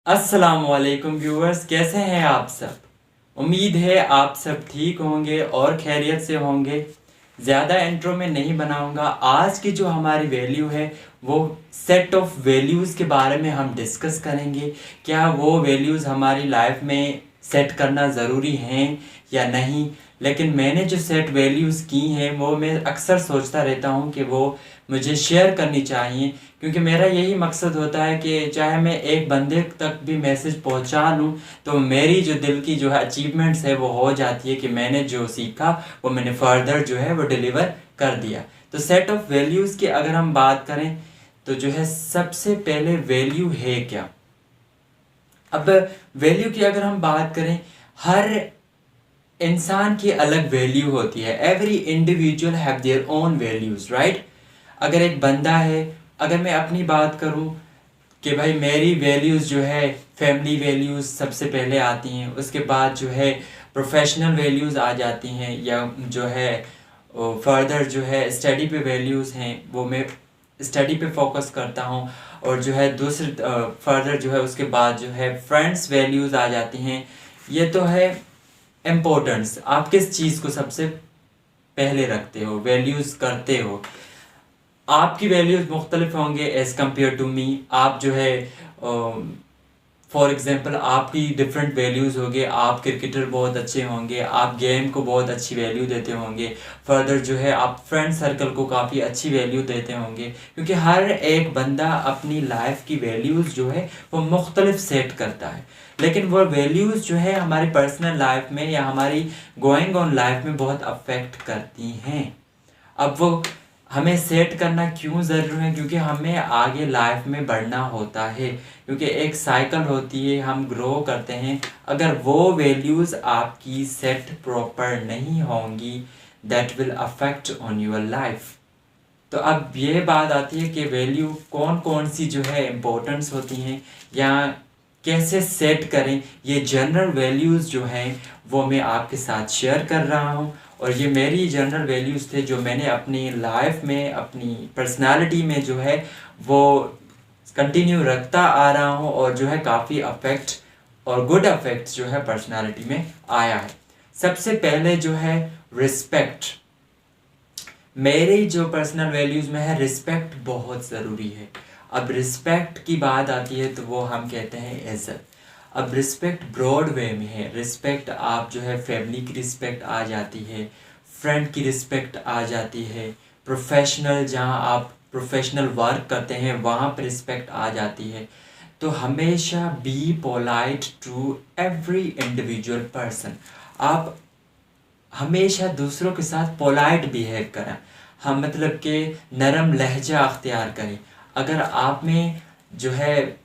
अस्सलामुअलैकुम व्यूअर्स, कैसे हैं आप सब। उम्मीद है आप सब ठीक होंगे और खैरियत से होंगे। ज़्यादा इंट्रो में नहीं बनाऊंगा। आज की जो हमारी वैल्यू है वो सेट ऑफ वैल्यूज़ के बारे में हम डिस्कस करेंगे। क्या वो वैल्यूज़ हमारी लाइफ में सेट करना ज़रूरी हैं या नहीं। लेकिन मैंने जो सेट वैल्यूज़ की हैं वो मैं अक्सर सोचता रहता हूँ कि वो मुझे शेयर करनी चाहिए, क्योंकि मेरा यही मकसद होता है कि चाहे मैं एक बंदे तक भी मैसेज पहुंचा लूं तो मेरी जो दिल की जो है अचीवमेंट्स है वो हो जाती है कि मैंने जो सीखा वो मैंने फर्दर जो है वो डिलीवर कर दिया। तो सेट ऑफ वैल्यूज़ की अगर हम बात करें तो जो है सबसे पहले वैल्यू है क्या। अब वैल्यू की अगर हम बात करें, हर इंसान की अलग वैल्यू होती है। Every individual have their own values, right. अगर एक बंदा है, अगर मैं अपनी बात करूं कि भाई मेरी वैल्यूज़ जो है फैमिली वैल्यूज़ सबसे पहले आती हैं, उसके बाद जो है प्रोफेशनल वैल्यूज़ आ जाती हैं, या जो है फर्दर जो है स्टडी पे वैल्यूज़ हैं वो मैं स्टडी पे फोकस करता हूँ। और जो है दूसरे फर्दर जो है उसके बाद जो है फ्रेंड्स वैल्यूज़ आ जाती हैं। ये तो है इम्पोर्टेंस, आप किस चीज़ को सबसे पहले रखते हो, वैल्यूज़ करते हो। आपकी वैल्यूज़ मुख्तलिफ होंगे एज़ कम्पेयर टू मी। आप जो है फॉर एग्ज़ाम्पल आपकी डिफरेंट वैल्यूज़ होंगे। आप क्रिकेटर बहुत अच्छे होंगे, आप गेम को बहुत अच्छी वैल्यू देते होंगे। फर्दर जो है आप फ्रेंड सर्कल को काफ़ी अच्छी वैल्यू देते होंगे, क्योंकि हर एक बंदा अपनी लाइफ की वैल्यूज़ जो है वो मुख्तलिफ सेट करता है। लेकिन वो वैल्यूज़ जो है हमारी पर्सनल लाइफ में या हमारी गोइंग ऑन लाइफ में बहुत अफेक्ट करती हैं। अब वो हमें सेट करना क्यों ज़रूरी है, क्योंकि हमें आगे लाइफ में बढ़ना होता है, क्योंकि एक साइकिल होती है, हम ग्रो करते हैं। अगर वो वैल्यूज़ आपकी सेट प्रॉपर नहीं होंगी that will affect on your life. तो अब ये बात आती है कि वैल्यू कौन कौन सी जो है इम्पोर्टेंस होती हैं या कैसे सेट करें। ये जनरल वैल्यूज़ जो हैं वो मैं आपके साथ शेयर कर रहा हूँ, और ये मेरी जनरल वैल्यूज़ थे जो मैंने अपनी लाइफ में अपनी पर्सनालिटी में जो है वो कंटिन्यू रखता आ रहा हूँ, और जो है काफ़ी अफेक्ट और गुड अफेक्ट जो है पर्सनालिटी में आया है। सबसे पहले जो है रिस्पेक्ट। मेरी जो पर्सनल वैल्यूज़ में है रिस्पेक्ट बहुत ज़रूरी है। अब रिस्पेक्ट की बात आती है तो वो हम कहते हैं इज़्ज़त। अब रिस्पेक्ट ब्रॉड वे में है। रिस्पेक्ट आप जो है फैमिली की रिस्पेक्ट आ जाती है, फ्रेंड की रिस्पेक्ट आ जाती है, प्रोफेशनल जहाँ आप प्रोफेशनल वर्क करते हैं वहाँ पर रिस्पेक्ट आ जाती है। तो हमेशा be polite to every individual person. आप हमेशा दूसरों के साथ पोलाइट बिहेव करें। हम मतलब कि नरम लहजा अख्तियार करें। अगर आप में जो है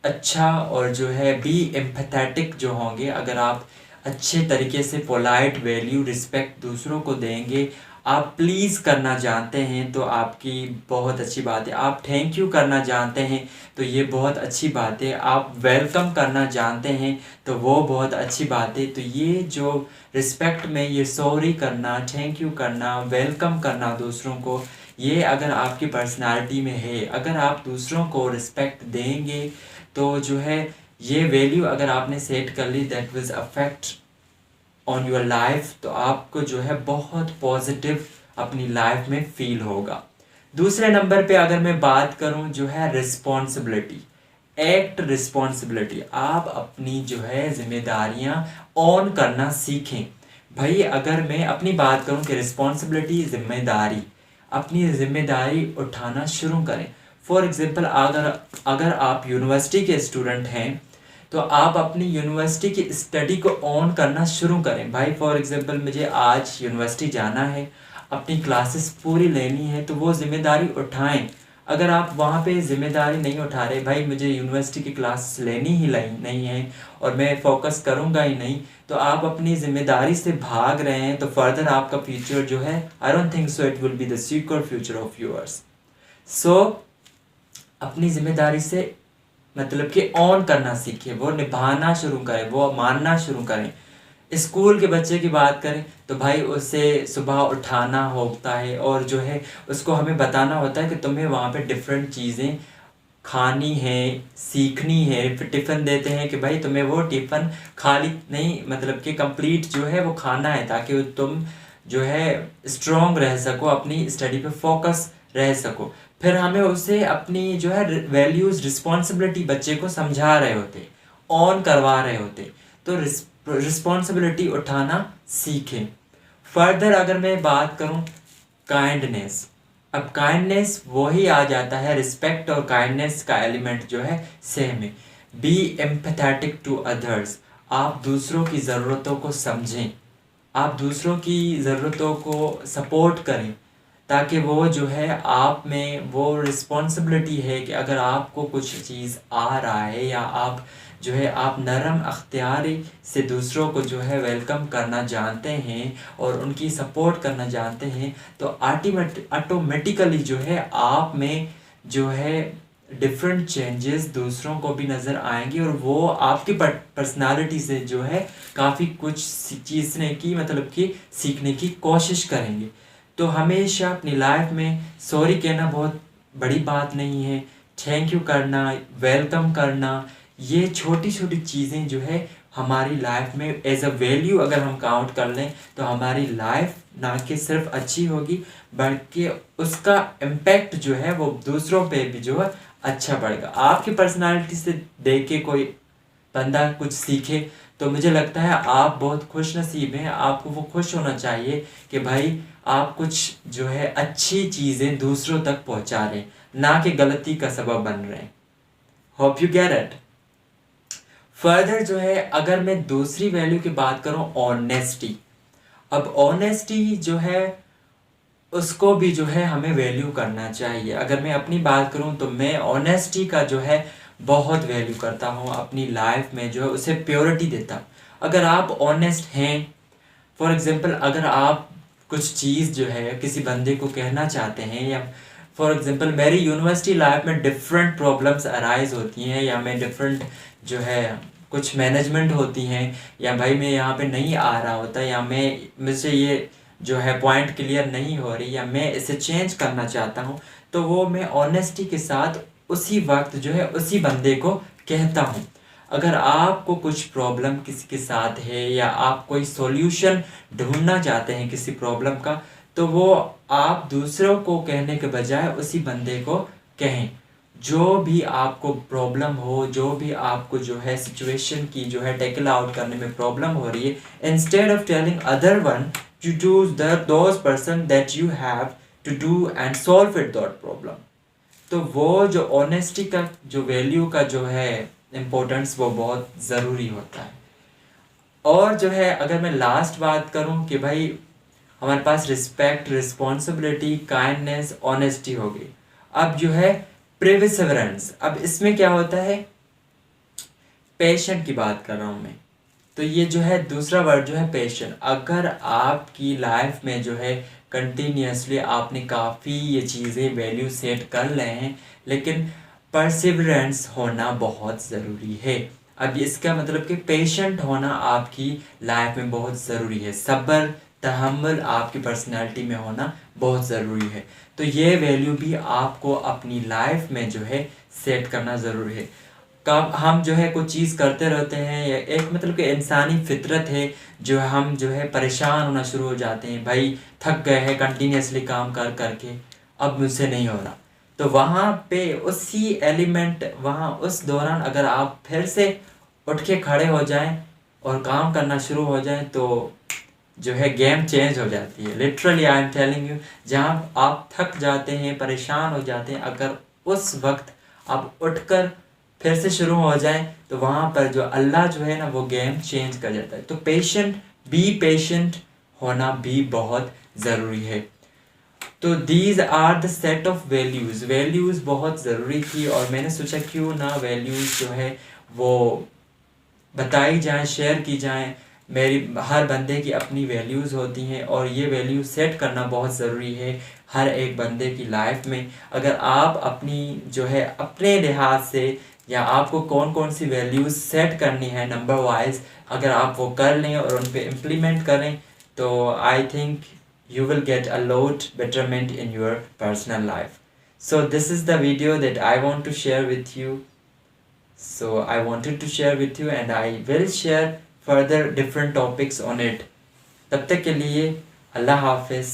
अच्छा और जो है बी एम्पैथेटिक जो होंगे, अगर आप अच्छे तरीके से पोलाइट वैल्यू रिस्पेक्ट दूसरों को देंगे, आप प्लीज़ करना जानते हैं तो आपकी बहुत अच्छी बात है। आप थैंक यू करना जानते हैं तो ये बहुत अच्छी बात है। आप वेलकम करना जानते हैं तो वो बहुत अच्छी बात है। तो ये जो रिस्पेक्ट में ये सॉरी करना, थैंक यू करना, वेलकम करना दूसरों को, ये अगर आपकी पर्सनालिटी में है, अगर आप दूसरों को रिस्पेक्ट देंगे तो जो है ये वैल्यू अगर आपने सेट कर ली that will affect on your life, तो आपको जो है बहुत पॉजिटिव अपनी लाइफ में फील होगा। दूसरे नंबर पे अगर मैं बात करूं जो है रिस्पॉन्सिबिलिटी, एक्ट रिस्पॉन्सिबिलिटी। आप अपनी जो है जिम्मेदारियां ऑन करना सीखें। भाई अगर मैं अपनी बात करूं कि रिस्पॉन्सिबिलिटी जिम्मेदारी, अपनी जिम्मेदारी उठाना शुरू करें। फॉर एग्जांपल अगर अगर आप यूनिवर्सिटी के स्टूडेंट हैं तो आप अपनी यूनिवर्सिटी की स्टडी को ऑन करना शुरू करें। भाई फॉर एग्जांपल मुझे आज यूनिवर्सिटी जाना है, अपनी क्लासेस पूरी लेनी है, तो वो जिम्मेदारी उठाएं। अगर आप वहाँ पे जिम्मेदारी नहीं उठा रहे, भाई मुझे यूनिवर्सिटी की क्लास लेनी ही नहीं है और मैं फोकस करूँगा ही नहीं, तो आप अपनी जिम्मेदारी से भाग रहे हैं, तो फर्दर आपका फ्यूचर जो है I don't think so it will be the secure future of yours. So अपनी जिम्मेदारी से मतलब कि ऑन करना सीखिए, वो निभाना शुरू करें, वो मानना शुरू करें। स्कूल के बच्चे की बात करें तो भाई उसे सुबह उठाना होता है और जो है उसको हमें बताना होता है कि तुम्हें वहाँ पे डिफरेंट चीज़ें खानी है, सीखनी है, फिर टिफ़िन देते हैं कि भाई तुम्हें वो टिफ़िन खाली नहीं, मतलब कि कंप्लीट जो है वो खाना है, ताकि तुम जो है स्ट्रॉन्ग रह सको, अपनी स्टडी पे फोकस रह सको। फिर हमें उसे अपनी जो है वैल्यूज़, रिस्पॉन्सिबिलिटी बच्चे को समझा रहे होते, ऑन करवा रहे होते, तो रिस्पॉन्सिबिलिटी उठाना सीखें। फर्दर अगर मैं बात करूं काइंडनेस, अब काइंडनेस वही आ जाता है, रिस्पेक्ट और काइंडनेस का एलिमेंट जो है सेम है। बी एम्पैथेटिक टू अदर्स, आप दूसरों की ज़रूरतों को समझें, आप दूसरों की ज़रूरतों को सपोर्ट करें, ताकि वो जो है आप में वो रिस्पॉन्सिबिलिटी है कि अगर आपको कुछ चीज़ आ रहा है या आप जो है आप नरम अख्तियारी से दूसरों को जो है वेलकम करना जानते हैं और उनकी सपोर्ट करना जानते हैं, तो ऑटोमेटिकली जो है आप में जो है डिफरेंट चेंजेस दूसरों को भी नज़र आएंगे और वो आपकी पर्सनालिटी से जो है काफ़ी कुछ सीखने की, मतलब कि सीखने की कोशिश करेंगे। तो हमेशा अपनी लाइफ में सॉरी कहना बहुत बड़ी बात नहीं है, थैंक यू करना, वेलकम करना, ये छोटी छोटी चीज़ें जो है हमारी लाइफ में एज अ वैल्यू अगर हम काउंट कर लें तो हमारी लाइफ ना कि सिर्फ अच्छी होगी, बल्कि उसका इम्पैक्ट जो है वो दूसरों पे भी जो है अच्छा पड़ेगा। आपकी पर्सनालिटी से देख के कोई बंदा कुछ सीखे तो मुझे लगता है आप बहुत खुश नसीब हैं, आपको वो खुश होना चाहिए कि भाई आप कुछ जो है अच्छी चीज़ें दूसरों तक पहुंचा रहे हैं, ना कि गलती का सबब बन रहे हैं। Hope you get it. Further जो है अगर मैं दूसरी वैल्यू की बात करूं, ऑनेस्टी। अब ऑनेस्टी जो है उसको भी जो है हमें वैल्यू करना चाहिए। अगर मैं अपनी बात करूं तो मैं ऑनेस्टी का जो है बहुत वैल्यू करता हूं अपनी लाइफ में, जो है उसे प्योरिटी देता हूं। अगर आप ऑनेस्ट हैं, फॉर एग्जांपल अगर आप कुछ चीज़ जो है किसी बंदे को कहना चाहते हैं, या फॉर एग्जांपल मेरी यूनिवर्सिटी लाइफ में डिफरेंट प्रॉब्लम्स अराइज होती हैं, या मैं डिफरेंट जो है कुछ मैनेजमेंट होती हैं, या भाई मैं यहाँ पे नहीं आ रहा होता, या मैं मुझसे ये जो है पॉइंट क्लियर नहीं हो रही, या मैं इसे चेंज करना चाहता हूँ, तो वो मैं ऑनेस्टी के साथ उसी वक्त जो है उसी बंदे को कहता हूँ। अगर आपको कुछ प्रॉब्लम किसी के साथ है या आप कोई सॉल्यूशन ढूंढना चाहते हैं किसी प्रॉब्लम का, तो वो आप दूसरों को कहने के बजाय उसी बंदे को कहें। जो भी आपको प्रॉब्लम हो, जो भी आपको जो है सिचुएशन की जो है टैकल आउट करने में प्रॉब्लम हो रही है, instead of telling other one to do those person that you have to do and solve it that problem. तो वो जो ऑनेस्टी का जो वैल्यू का जो है इम्पोर्टेंस वो बहुत ज़रूरी होता है। और जो है अगर मैं लास्ट बात करूं कि भाई हमारे पास रिस्पेक्ट, रिस्पॉन्सिबिलिटी, काइंडनेस, ऑनेस्टी हो गई। अब जो है प्रिविसरेंस, अब इसमें क्या होता है, पेशेंट की बात कर रहा हूँ मैं। तो ये जो है दूसरा वर्ड जो है पेशेंट। अगर आपकी लाइफ में जो है कंटिन्यूसली आपने काफ़ी ये चीज़ें वैल्यू सेट कर रहे हैं, लेकिन परसिवरेंस होना बहुत ज़रूरी है। अब इसका मतलब कि पेशेंट होना आपकी लाइफ में बहुत ज़रूरी है, सब्र, तहम्मुल आपकी पर्सनालिटी में होना बहुत ज़रूरी है। तो ये वैल्यू भी आपको अपनी लाइफ में जो है सेट करना ज़रूरी है। कब हम जो है कुछ चीज़ करते रहते हैं, या एक मतलब कि इंसानी फितरत है जो हम जो है परेशान होना शुरू हो जाते हैं, भाई थक गए हैं कंटिन्यूसली काम कर करके, अब मुझसे नहीं हो रहा। तो वहाँ पे उसी एलिमेंट, वहाँ उस दौरान अगर आप फिर से उठ के खड़े हो जाएं और काम करना शुरू हो जाएं, तो जो है गेम चेंज हो जाती है। Literally I am telling you, जहाँ आप थक जाते हैं, परेशान हो जाते हैं, अगर उस वक्त आप उठकर फिर से शुरू हो जाए, तो वहाँ पर जो अल्लाह जो है ना वो गेम चेंज कर जाता है। तो पेशेंट होना भी बहुत ज़रूरी है। तो these are the set of values बहुत ज़रूरी थी, और मैंने सोचा क्यों ना वैल्यूज़ जो है वो बताई जाए, शेयर की जाए। मेरी हर बंदे की अपनी वैल्यूज़ होती हैं, और ये वैल्यू सेट करना बहुत ज़रूरी है हर एक बंदे की लाइफ में। अगर आप अपनी जो है अपने लिहाज से, या आपको कौन कौन सी वैल्यूज़ सेट करनी है नंबर वाइज, अगर आप वो कर लें और उन पे इम्प्लीमेंट करें, तो I think you will get a lot betterment in your personal life. So this is the video that I want to share with you. So I wanted to share with you and I will share further different topics on it. तब तक के लिए अल्लाह हाफिज़.